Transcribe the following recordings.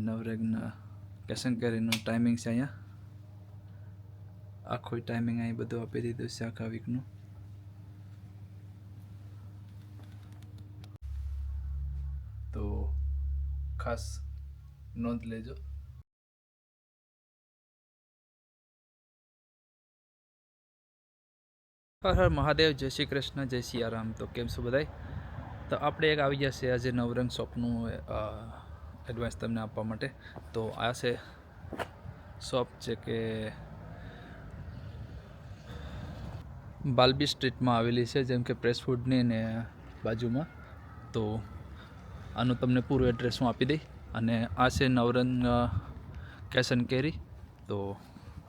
નવરેગના કેશન કેરીનો ટાઈમિંગ છે અહીંયા. આખો ટાઈમિંગ અહીં બધું આપી દીધું છે આખા વીકનું. તો ખાસ નોંધ લેજો. હર હર મહાદેવ, જય શ્રી કૃષ્ણ, જય સિયારામ. તો કેમ છો બધાય? તો આપણે એક આવી ગયા છે આજે નવરંગ શોપનું એડવાઇસ તમને આપવા માટે. તો આ છે શોપ છે કે બાલબી સ્ટ્રીટમાં આવેલી છે, જેમ કે પ્રેસ ફૂડની ને બાજુમાં. તો આનું તમને પૂરું એડ્રેસ હું આપી દઈ. અને આ છે નવરંગ કેશન કેરી. તો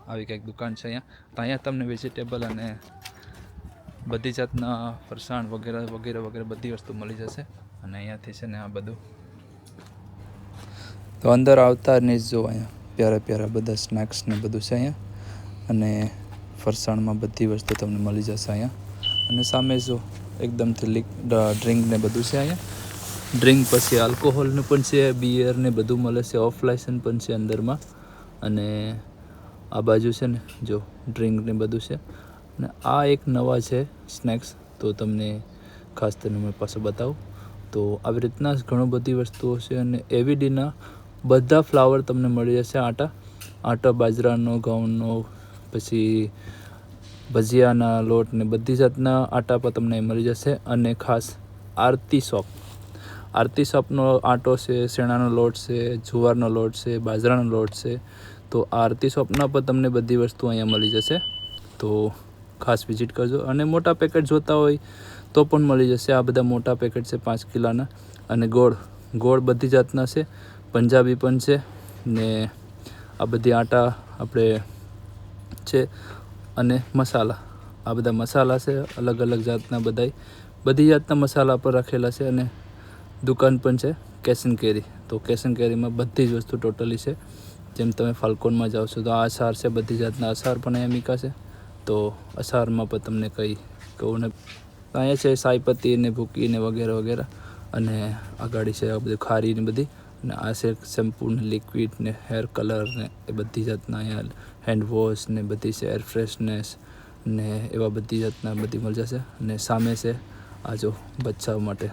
આવી કંઈક દુકાન છે અહીંયા. તો અહીંયા તમને વેજીટેબલ અને બધી જાતના ફરસાણ વગેરે વગેરે વગેરે બધી વસ્તુ મળી જશે. અને અહીંયાથી છે ને આ બધું. તો અંદર આવતા ને જો અહીંયા પ્યારા પ્યારા બધા સ્નેક્સ ને બધું છે અહીંયા. અને ફરસાણમાં બધી વસ્તુ તમને મળી જશે અહીંયા. અને સામે જો એકદમથી ડ્રિંક ને બધું છે અહીંયા. ડ્રિંક પછી આલ્કોહોલનું પણ છે, બિયર ને બધું મળે છે, ઓફ લાઇસન્સ પણ છે અંદરમાં. અને આ બાજુ છે ને જો ડ્રિંક ને બધું છે. અને આ એક નવા છે સ્નેક્સ, તો તમને ખાસ તેને મેં પાછું બતાવું. તો આવી રીતના ઘણી બધી વસ્તુઓ છે. અને એવીડીના બધા ફ્લાવર તમને મળી જશે. આટા બાજરાનો, ઘઉંનો, પછી ભજીયાના લોટ ને બધી જાતના આટા પર તમને મળી જશે. અને ખાસ આરતી શોપનો આટો છે, શેણાનો લોટ છે, જુવારનો લોટ છે, બાજરાનો લોટ છે. તો આરતી શોપના પર તમને બધી વસ્તુ અહીંયા મળી જશે. તો ખાસ વિઝિટ કરજો. અને મોટા પેકેટ જોતા હોય તો પણ મળી જશે. આ બધા મોટા પેકેટ છે 5 કિલોના. અને ગોળ બધી જાતના છે, પંજાબી પણ છે ને આ બધી આટા આપણે છે. અને મસાલા, આ બધા મસાલા છે અલગ અલગ જાતના, બધી જાતના મસાલા પર રાખેલા છે. અને દુકાન પણ છે કેશન કેરી. તો કેશન કેરીમાં બધી જ વસ્તુ ટોટલી છે. જેમ તમે ફાલ્કોનમાં જાઓ છો તો આ અચાર છે, બધી જાતના અચાર પણ અહીંયા મીકા છે. તો અચારમાં પણ તમને કંઈ કહું ને, અહીંયા છે સાઈપત્તી ને ભૂકી ને વગેરે વગેરે. અને આ ગાડી છે આ બધી ખારી ને બધી. અને આ છે શેમ્પૂ ને લિક્વિડ ને હેર કલર ને એ બધી જાતના અહીંયા હેન્ડ વોશ ને બધી છે, એર ફ્રેશનેસ ને એવા બધી જાતના બધી મળી જશે. અને સામે છે આ જો બચ્ચાઓ માટે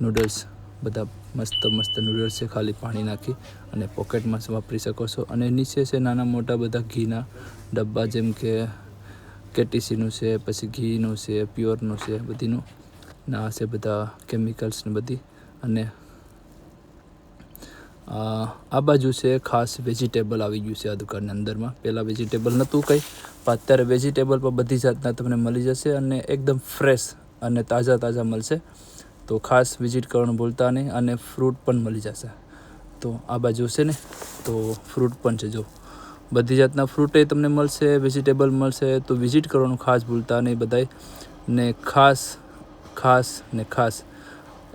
નૂડલ્સ, બધા મસ્ત મસ્ત નૂડલ્સ છે, ખાલી પાણી નાખી અને પોકેટમાં વાપરી શકો છો. અને નીચે છે નાના મોટા બધા ઘીના ડબ્બા, જેમ કે કેટીસીનું છે, પછી ઘીનું છે, પ્યોરનું છે બધીનું. ને આ છે બધા કેમિકલ્સ ને બધી. અને આ બાજુ છે ખાસ વેજીટેબલ આવી ગયું છે આ દુકાનની અંદરમાં. પહેલાં વેજીટેબલ નહોતું કંઈ, પણ અત્યારે વેજીટેબલ પણ બધી જાતના તમને મળી જશે. અને એકદમ ફ્રેશ અને તાજા મળશે. તો ખાસ વિઝિટ કરવાનું ભૂલતા નહીં. અને ફ્રૂટ પણ મળી જશે. તો આ બાજુ છે ને તો ફ્રૂટ પણ છે, જો બધી જાતના ફ્રૂટ એ તમને મળશે, વેજીટેબલ મળશે. તો વિઝિટ કરવાનું ખાસ ભૂલતા નહીં બધાય. ને ખાસ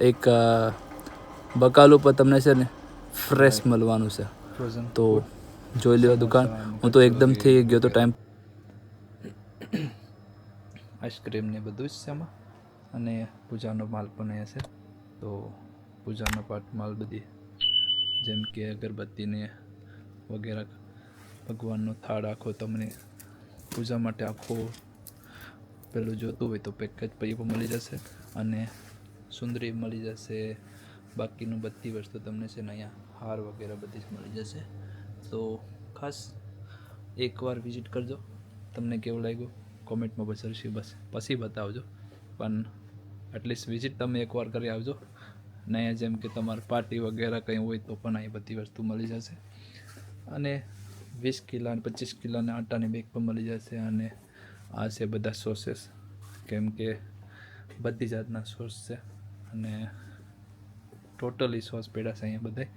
એક બકાલું પર તમને છે ને ફ્રેશ મળવાનું છે. તો જોઈ લો દુકાન. હું તો એકદમથી ગયો તો ટાઈમ આઈસ્ક્રીમ ને બધું જ છે આમાં. અને પૂજાનો માલ પણ અહીંયા છે. તો પૂજાનો માલ બધી, જેમ કે અગરબત્તીને વગેરે, ભગવાનનો થાળ આખો તમને પૂજા માટે આખો પેલું જોતું હોય તો પેકેજ પછી પણ મળી જશે. અને સુંદરી મળી જશે. બાકીનું બધી વસ્તુ તમને છે ને અહીંયા હાર વગેરે બધી જ મળી જશે. તો ખાસ એકવાર વિઝિટ કરજો. તમને કેવું લાગ્યું કોમેન્ટમાં પછી બતાવજો. પણ એટલીસ્ટ વિઝિટ તમે એકવાર કરી આવજો. ને અહીંયા જેમ કે તમારે પાર્ટી વગેરે કંઈ હોય તો પણ અહીં બધી વસ્તુ મળી જશે. અને 20 કિલો અને 25 કિલોના આટાની બેગ પણ મળી જશે. અને આ છે બધા સોसेस, કેમ કે બધી જાતના સોસ છે. અને ટોટલી સોસ પડ્યા છે અહીંયા બધાય.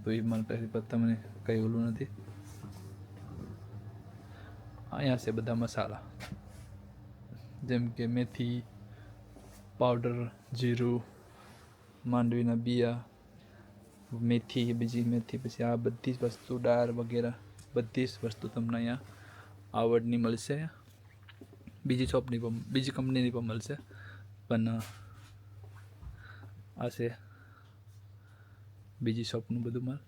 તો એ માટે તમને કંઈ ઓલું નથી. અહીંયા છે બધા મસાલા, જેમ કે મેથી પાવડર, જીરું, માંડવીના બિયા, મેથી, બીજી મેથી, પછી આ બધી જ વસ્તુ, દાળ વગેરે બધી જ વસ્તુ તમને અહીંયા આવડની મળશે. બીજી શોપની પણ, બીજી કંપનીની પણ મળશે. પણ આ છે બીજી શોપનું બધું માલ.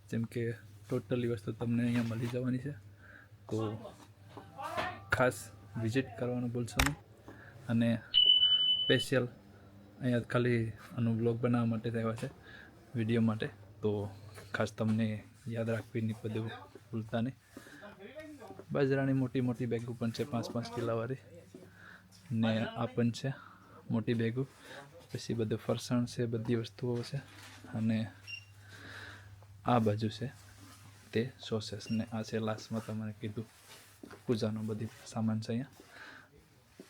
જેમ કે ટોટલી વસ્તુ તમને અહીંયા મળી જવાની છે. તો ખાસ વિઝિટ કરવાનું ભૂલશો નહીં. અને સ્પેશિયલ અહીંયા ખાલી આનું બ્લોગ બનાવવા માટે જ આવ્યા છે, વિડીયો માટે. તો ખાસ તમને યાદ રાખવી બધું ભૂલતા નહીં. બાજરાની મોટી મોટી બેગો પણ છે, 5-5 કિલોવાળી. ને આ પણ છે મોટી બેગો. પછી બધું ફરસાણ છે, બધી વસ્તુઓ છે. અને આ બાજુ છે તે સોસેસ. ને આ છે લાસ્ટમાં તમને કીધું પૂજાનો બધી સામાન છે અહીંયા.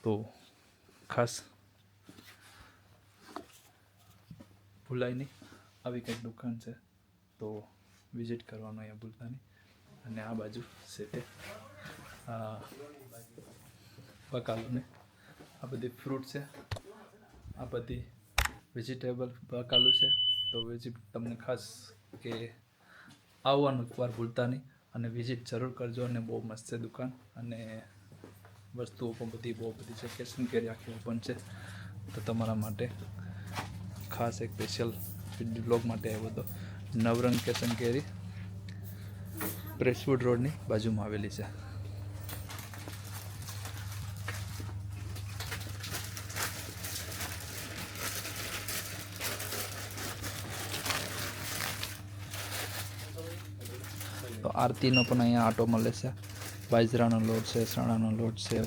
તો ખાસ ભૂલાય નહીં, આવી કંઈક દુકાન છે તો વિઝિટ કરવાનું અહીંયા ભૂલતા નહીં. અને આ બાજુ છે તે બકાલું. આ બધી ફ્રૂટ છે, આ બધી વેજીટેબલ બકાલું છે. તો તમને ખાસ કે આવવાનું એકવાર ભૂલતા નહીં અને વિઝિટ જરૂર કરજો. અને બહુ મસ્ત છે દુકાન, અને વસ્તુઓ પણ બહુ બધી છે. કેશ એન્ડ કેરી આખી ઓપન છે. તો તમારા માટે ખાસ એક સ્પેશિયલ બ્લોગ માટે આવ્યો હતો. નવરંગ કેશ એન્ડ કેરી પ્રેસવુડ રોડની બાજુમાં આવેલી છે. તો આરતીનો પણ અહીંયા આટો મળે છે. બાજરાનો લોટ છે, ચણાનો લોટ છે,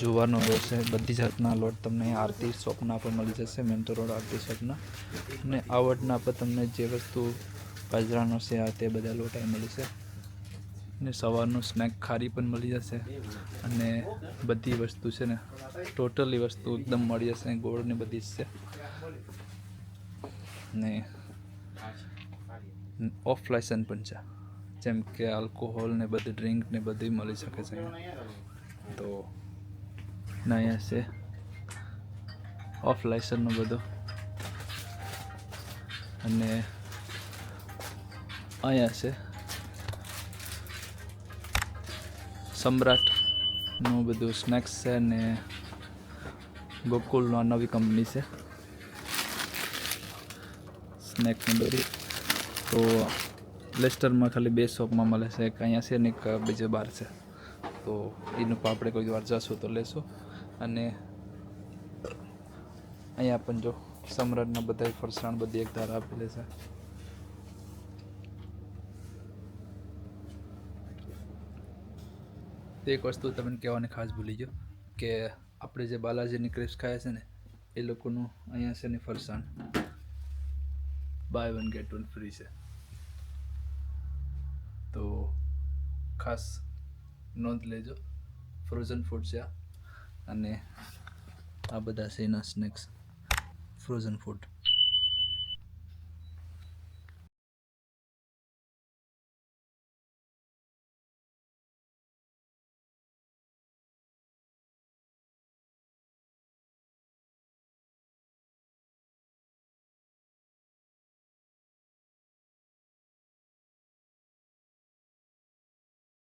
જુવારનો લોટ છે, બધી જાતના લોટ તમને અહીંયા આરતી શોપના પણ મળી જશે, મેન્ટો રોડ આરતી શોપના. અને આવડના પણ તમને જે વસ્તુ બાજરાનો છે આ તે બધા લોટ અહીં મળી છે. ને સવારનું સ્નેક ખારી પણ મળી જશે. અને બધી વસ્તુ છે ને ટોટલી વસ્તુ એકદમ મળી જશે. ગોળને બધી જ છે. ને ઓફ લાયસન્સ પણ છે, જેમ કે આલ્કોહોલ ને બધી ડ્રિંક ને બધી મળી શકે છે. તો અહીંયા છે ઓફ લાયસન્સનું બધું. અને અહીંયા છે સમ્રાટનું બધું સ્નેક્સ છે. ને ગોકુલનો નવી કંપની છે સ્નેકની બધી. તો લેસ્ટરમાં ખાલી 2 શોપમાં મળે છે, એક અહીંયા છે ને એક બીજે બહાર છે. તો એનું પણ આપણે કોઈ વાર જશું તો લેશું. અને અહીંયા પણ જો સમ્રાટના બધા ફરસાણ બધી એક ધારા આપેલી છે. એક વસ્તુ તમને કહેવાની ખાસ ભૂલી ગયો કે આપણે જે બાલાજીની ક્રિસ્પ ખાયા છે ને એ લોકોનું અહીંયા છે ને ફરસાણ બાય 1 get 1 ફ્રી છે. તો ખાસ નોંધ લેજો. ફ્રોઝન ફૂડ છે આ. અને આ બધા છે એના સ્નેક્સ, ફ્રોઝન ફૂડ.